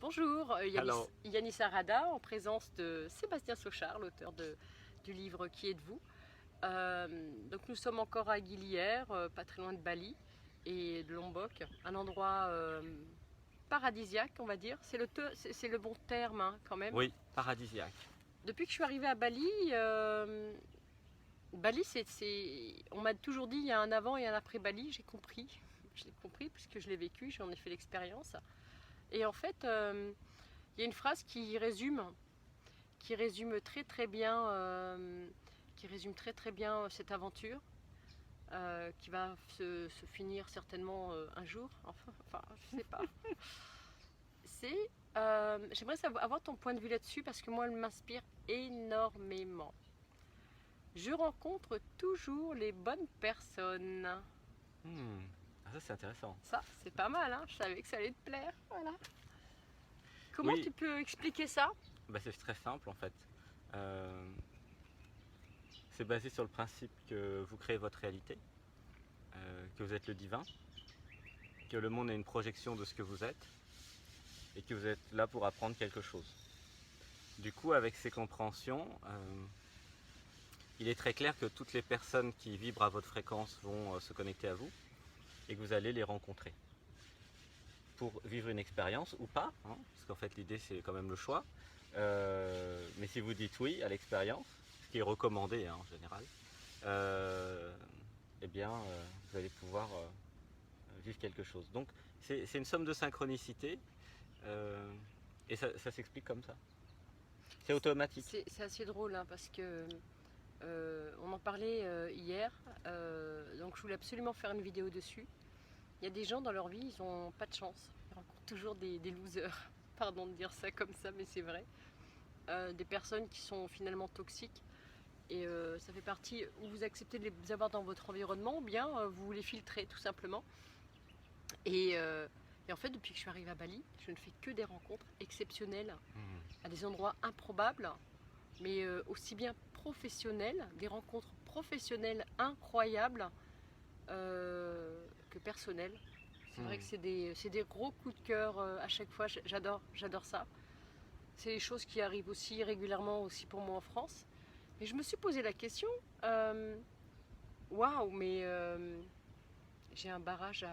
Bonjour, Alors, Yanis Arada en présence de Sébastien Sauchard, l'auteur du livre Qui êtes-vous. Donc nous sommes encore à Guilière, pas très loin de Bali et de Lombok, un endroit paradisiaque on va dire, c'est le bon terme hein, quand même. oui, paradisiaque. Depuis que je suis arrivée à Bali, Bali on m'a toujours dit il y a un avant et un après Bali, j'ai compris puisque je l'ai vécu, j'en ai fait l'expérience. Et en fait, il y a une phrase qui résume très très bien, cette aventure qui va se finir certainement un jour. Enfin, je sais pas. J'aimerais avoir ton point de vue là-dessus parce que moi, elle m'inspire énormément. Je rencontre toujours les bonnes personnes. Ça c'est intéressant. Ça, c'est pas mal, hein. Je savais que ça allait te plaire. Voilà. Comment Oui. tu peux expliquer ça? C'est très simple en fait. C'est basé sur le principe que vous créez votre réalité, que vous êtes le divin, que le monde est une projection de ce que vous êtes et que vous êtes là pour apprendre quelque chose. Du coup, avec ces compréhensions, il est très clair que toutes les personnes qui vibrent à votre fréquence vont se connecter à vous et que vous allez les rencontrer pour vivre une expérience ou pas, hein, parce qu'en fait l'idée c'est quand même le choix. Mais si vous dites oui à l'expérience, ce qui est recommandé hein, en général, vous allez pouvoir vivre quelque chose. Donc c'est une somme de synchronicité et ça s'explique comme ça. C'est automatique. C'est assez drôle hein, parce que on en parlait hier, donc je voulais absolument faire une vidéo dessus. Il y a des gens dans leur vie, ils n'ont pas de chance. Ils rencontrent toujours des losers. Pardon de dire ça comme ça, mais c'est vrai. Des personnes qui sont finalement toxiques. Et ça fait partie où vous acceptez de les avoir dans votre environnement ou bien vous les filtrez tout simplement. Et en fait, depuis que je suis arrivée à Bali, je ne fais que des rencontres exceptionnelles à des endroits improbables, mais aussi bien professionnelles, des rencontres professionnelles incroyables que personnelles. C'est vrai que c'est des gros coups de cœur à chaque fois, j'adore ça. C'est des choses qui arrivent aussi régulièrement aussi pour moi en France. Et je me suis posé la question, waouh, mais j'ai un barrage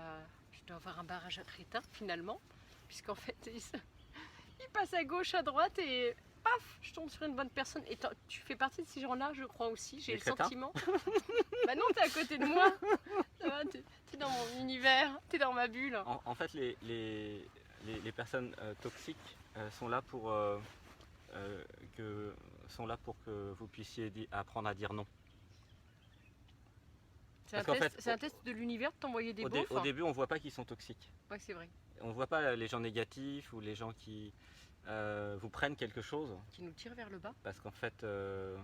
je dois avoir un barrage à crétins finalement, puisqu'en fait il passe à gauche, à droite et paf, je tombe sur une bonne personne. Et tu fais partie de ces gens-là, je crois aussi, j'ai le sentiment. Bah non, t'es à côté de moi, t'es dans mon univers, t'es dans ma bulle. En fait, les personnes toxiques sont là pour que vous puissiez apprendre à dire non. C'est un test de l'univers de t'envoyer des beaufs. Au début, on ne voit pas qu'ils sont toxiques. Ouais, c'est vrai. On ne voit pas les gens négatifs ou les gens qui vous prennent quelque chose. Qui nous tirent vers le bas. Parce qu'en fait, une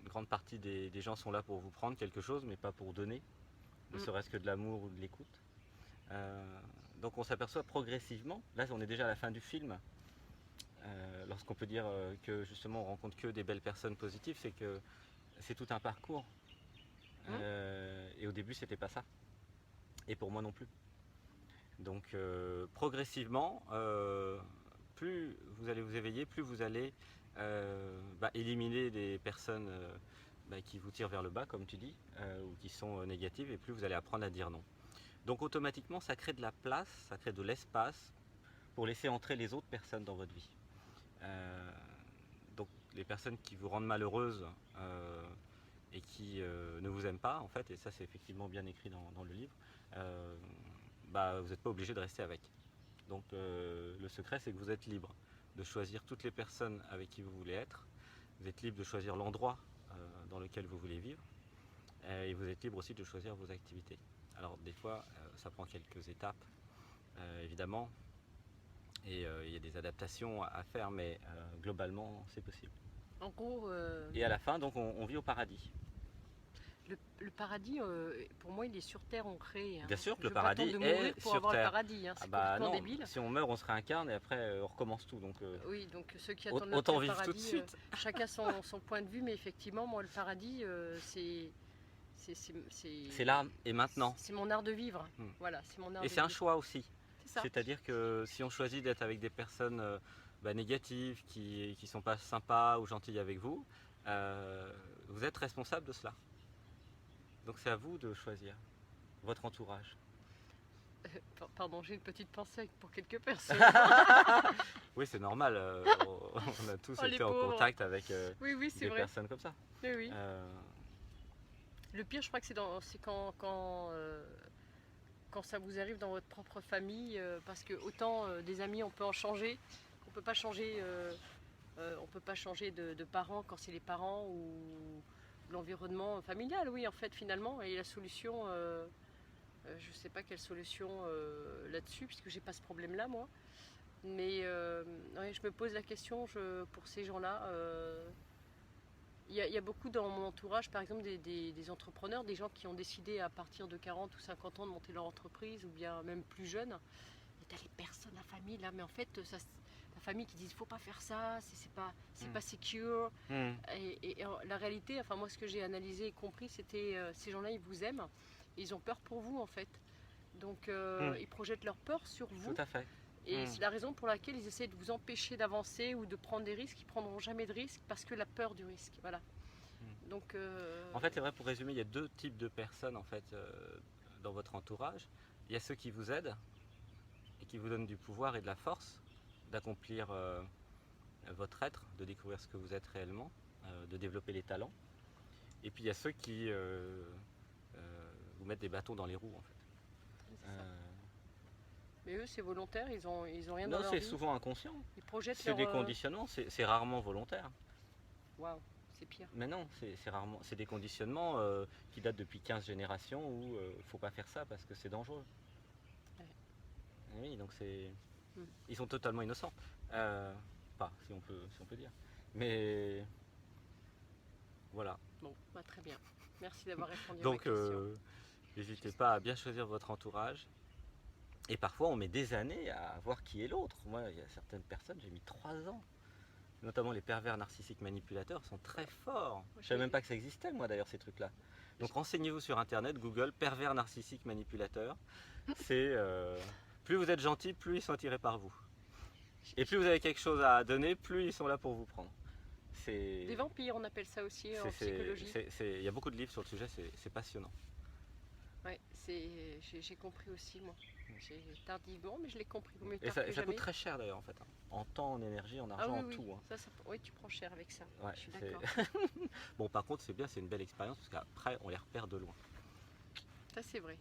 grande partie des gens sont là pour vous prendre quelque chose, mais pas pour donner, ne serait-ce que de l'amour ou de l'écoute. Donc on s'aperçoit progressivement, là on est déjà à la fin du film, lorsqu'on peut dire que justement on rencontre que des belles personnes positives, c'est que c'est tout un parcours. Et au début c'était pas ça. Et pour moi non plus. Donc progressivement, plus vous allez vous éveiller, plus vous allez éliminer des personnes qui vous tirent vers le bas, comme tu dis, ou qui sont négatives, et plus vous allez apprendre à dire non. Donc automatiquement, ça crée de la place, ça crée de l'espace pour laisser entrer les autres personnes dans votre vie. Donc les personnes qui vous rendent malheureuse et qui ne vous aiment pas, en fait, et ça c'est effectivement bien écrit dans le livre, vous n'êtes pas obligé de rester avec. Donc le secret, c'est que vous êtes libre de choisir toutes les personnes avec qui vous voulez être, vous êtes libre de choisir l'endroit dans lequel vous voulez vivre, et vous êtes libre aussi de choisir vos activités. Alors des fois, ça prend quelques étapes, évidemment, et il y a des adaptations à faire, mais globalement, c'est possible. En gros... Et à la fin, donc, on vit au paradis. Le paradis, pour moi, il est sur Terre ancré. Bien sûr que le paradis est pour sur avoir Terre. Le paradis, hein. C'est complètement débile. Si on meurt, on se réincarne et après, on recommence tout. Donc, oui, donc ceux qui attendent autant le vivre paradis, tout de suite. Chacun son point de vue, mais effectivement, moi, le paradis, c'est là et maintenant. C'est mon art de vivre. Voilà, c'est mon art et de c'est un vivre. choix aussi. c'est ça. C'est-à-dire que si on choisit d'être avec des personnes négatives, qui ne sont pas sympas ou gentilles avec vous, vous êtes responsable de cela. Donc c'est à vous de choisir votre entourage. Pardon, j'ai une petite pensée pour quelques personnes. Oui, c'est normal. On a tous Oh, les été en pauvres. contact avec Oui, c'est des vrai. personnes comme ça. Oui. Euh, Le pire, je crois que c'est quand ça vous arrive dans votre propre famille, parce que autant des amis, on peut en changer, on peut pas changer, on peut pas changer de parents quand c'est les parents ou l'environnement familial. Oui, en fait, finalement, et la solution, je sais pas quelle solution là-dessus, puisque j'ai pas ce problème-là, moi. Mais ouais, je me pose la question pour ces gens-là. Il y a beaucoup dans mon entourage, par exemple, des entrepreneurs, des gens qui ont décidé à partir de 40 ou 50 ans de monter leur entreprise, ou bien même plus jeunes. Et t'as les personnes, la famille, là, mais en fait, la famille qui dit il faut pas faire ça, c'est pas secure. Et la réalité, enfin moi, ce que j'ai analysé et compris, c'était ces gens-là, ils vous aiment, et ils ont peur pour vous, en fait. Donc, ils projettent leur peur sur vous. Tout à fait. Et c'est la raison pour laquelle ils essaient de vous empêcher d'avancer ou de prendre des risques. Ils ne prendront jamais de risques parce que la peur du risque. Voilà. Donc, En fait, c'est vrai, pour résumer, il y a deux types de personnes en fait, dans votre entourage. Il y a ceux qui vous aident et qui vous donnent du pouvoir et de la force d'accomplir votre être, de découvrir ce que vous êtes réellement, de développer les talents. Et puis il y a ceux qui vous mettent des bâtons dans les roues en fait. mais eux, c'est volontaire, ils ont rien Non, dans leur c'est vie. souvent inconscient. Ils projettent C'est leur... des conditionnements, c'est rarement volontaire. Waouh, c'est pire. Mais non, c'est des conditionnements qui datent depuis 15 générations où faut pas faire ça parce que c'est dangereux. Ouais. Oui, donc ils sont totalement innocents. Pas, si on peut dire. Mais voilà. Bon, bah, très bien. Merci d'avoir répondu Donc à ma question. n'hésitez pas à bien choisir votre entourage. Et parfois on met des années à voir qui est l'autre. Moi, il y a certaines personnes, j'ai mis 3 ans. Notamment les pervers narcissiques manipulateurs sont très forts. Je ne savais même pas que ça existait, moi d'ailleurs, ces trucs-là. Donc renseignez-vous sur internet, Google, pervers narcissiques manipulateurs. C'est plus vous êtes gentil, plus ils sont attirés par vous. Et plus vous avez quelque chose à donner, plus ils sont là pour vous prendre. Des vampires, on appelle ça aussi en psychologie. Il y a beaucoup de livres sur le sujet, c'est passionnant. Ouais, j'ai compris aussi, moi. Tardivement, mais je l'ai compris. Mieux Et tard ça que jamais. coûte très cher d'ailleurs en fait. En temps, en énergie, en argent, Ah oui, en oui. tout. Hein. Oui, tu prends cher avec ça. Ouais, je suis d'accord. Bon, par contre, c'est bien, c'est une belle expérience parce qu'après, on les repère de loin. Ça, c'est vrai.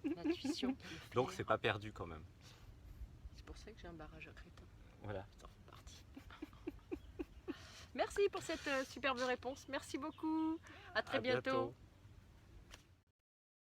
L'intuition qui me fait Donc, rire. c'est pas perdu quand même. C'est pour ça que j'ai un barrage à crétin. Voilà. Ça en fait partie. Merci pour cette superbe réponse. Merci beaucoup. À très bientôt.